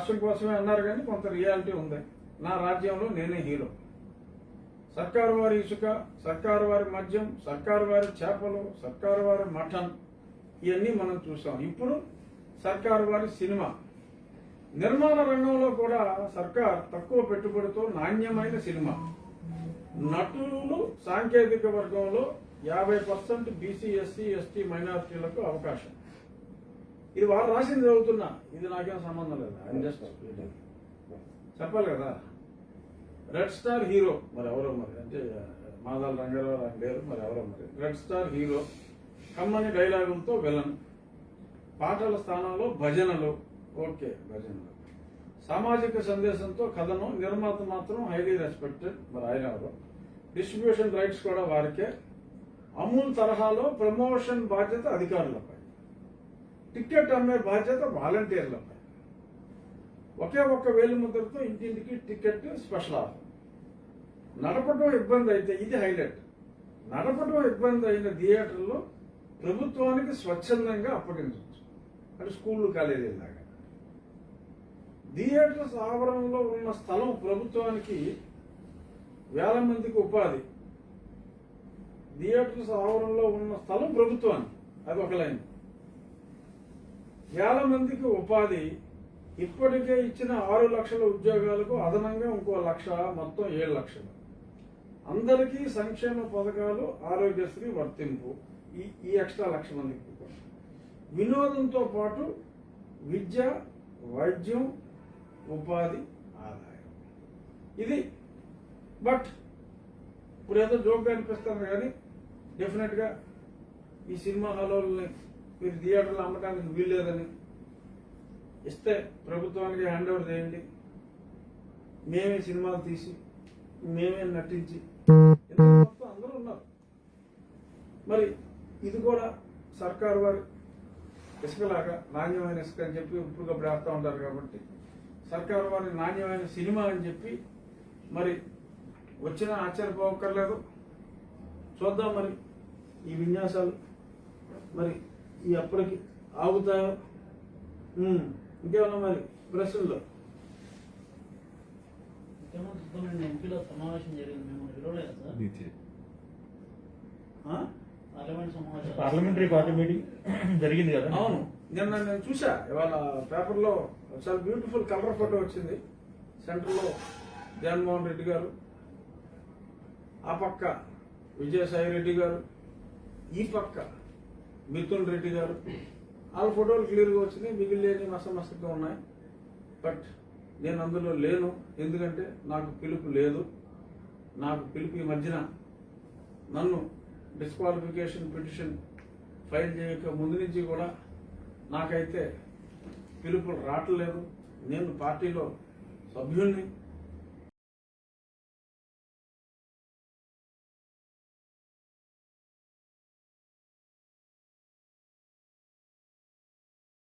రాష్ట్రం కోసమే అన్నారు కానీ కొంత రియాలిటీ ఉంది. నా రాజ్యంలో నేనే హీరో. సర్కారు వారి ఇసుక, సర్కారు వారి మద్యం, సర్కారు వారి చేపలు, సర్కారు వారి మటన్, ఇవన్నీ మనం చూసాం. ఇప్పుడు సర్కారు వారి సినిమా నిర్మాణ రంగంలో కూడా సర్కార్ తక్కువ పెట్టుబడితో నాణ్యమైన సినిమా, నటులు సాంకేతిక వర్గంలో 50% బీసీ, ఎస్సీ, ఎస్టీ, మైనారిటీలకు అవకాశం. ఇది వాళ్ళు రాసింది చదువుతున్నా, ఇది నాకేం సంబంధం లేదు. జస్ట్ చెప్పాలి కదా. రెడ్ స్టార్ హీరో మరి ఎవరో, మరి అంటే మాదాల రంగారావు ఆయన లేరు, మరి ఎవరో మరి రెడ్ స్టార్ హీరో, కమ్మని డైలాగులతో విలన్, పాటల స్థానంలో భజనలు, ఓకే భజనలు, సామాజిక సందేశంతో కథనం, నిర్మాత మాత్రం హైలీ రెస్పెక్టెడ్, మరి ఆయన ఎవరు, డిస్ట్రిబ్యూషన్ రైట్స్ కూడా వారికే, అమూల్ తరహాలో ప్రమోషన్ బాధ్యత అధికారులపై, టికెట్ అమ్మే బాధ్యత వాలంటీర్లపై, ఒకే ఒక్క వేలిముద్రతో ఇంటింటికి టికెట్ స్పెషల్ ఆఫర్. నడపడం ఇబ్బంది అయితే, ఇది హైలైట్, నడపడం ఇబ్బంది అయిన థియేటర్లో ప్రభుత్వానికి స్వచ్ఛందంగా అప్పగించవచ్చు, అంటే స్కూళ్ళు కాలేజీల లాగా. థియేటర్స్ ఆవరణలో ఉన్న స్థలం ప్రభుత్వానికి, వేల మందికి ఉపాధి. థియేటర్స్ ఆవరణలో ఉన్న స్థలం ప్రభుత్వానికి, అది ఒక లైన్. వేల మందికి ఉపాధి, ఇప్పటికే ఇచ్చిన 6 లక్షల ఉద్యోగాలకు అదనంగా ఇంకో 1 లక్ష, మొత్తం 7 లక్షలు. అందరికీ సంక్షేమ పథకాలు, ఆరోగ్యశ్రీ వర్తింపు, ఈ ఎక్స్ట్రా 1 లక్ష మందికి. వినోదంతో పాటు విద్య, వైద్యం, ఉపాధి, ఆదాయం. ఇది బట్ ఇప్పుడు ఏదో జోక్గా అనిపిస్తుంది కానీ డెఫినెట్గా ఈ సినిమా హాల్ని మీరు థియేటర్లో అమ్మడానికి వీల్లేదని ఇస్తే ప్రభుత్వానికి హ్యాండ్ ఓవర్ చేయండి, మేమే సినిమాలు తీసి మేమే నటించి, మొత్తం అందరూ ఉన్నారు. మరి ఇది కూడా సర్కారు వారి ఇసుకలాగా నాణ్యమైన ఇసుక అని చెప్పి ఇప్పటికప్పుడు వేస్తూ ఉంటారు కాబట్టి, సర్కారు వారి నాణ్యమైన సినిమా అని చెప్పి మరి వచ్చిన ఆశ్చర్యపోకర్లేదు. చూద్దాం మరి ఈ విన్యాసాలు మరి ఈ అప్పటికి ఆగుతాయో. ఇంకేమన్నా మరి ప్రశ్నలు? ఎంపీలో సమావేశం జరిగింది, మేము విలువలేదు సార్. పార్లమెంటరీ పార్టీ మీటింగ్ జరిగింది కదా. అవును, నిన్న నేను చూసా, ఇవాళ పేపర్లో చాలా బ్యూటిఫుల్ కలర్ ఫోటో వచ్చింది. సెంటర్లో జగన్మోహన్ రెడ్డి గారు, ఆ పక్క విజయసాయి రెడ్డి గారు, ఈ పక్క మిథున్ రెడ్డి గారు. వాళ్ళ ఫోటోలు క్లియర్గా వచ్చినాయి, మిగిలిన మసమసగా ఉన్నాయి. బట్ నేను అందులో లేను, ఎందుకంటే నాకు పిలుపు లేదు. నాకు పిలుపు ఈ మధ్యన నన్ను డిస్క్వాలిఫికేషన్ పిటిషన్ ఫైల్ చేయక ముందు నుంచి కూడా నాకైతే పిలుపులు రావట్లేదు. నేను పార్టీలో సభ్యుల్ని,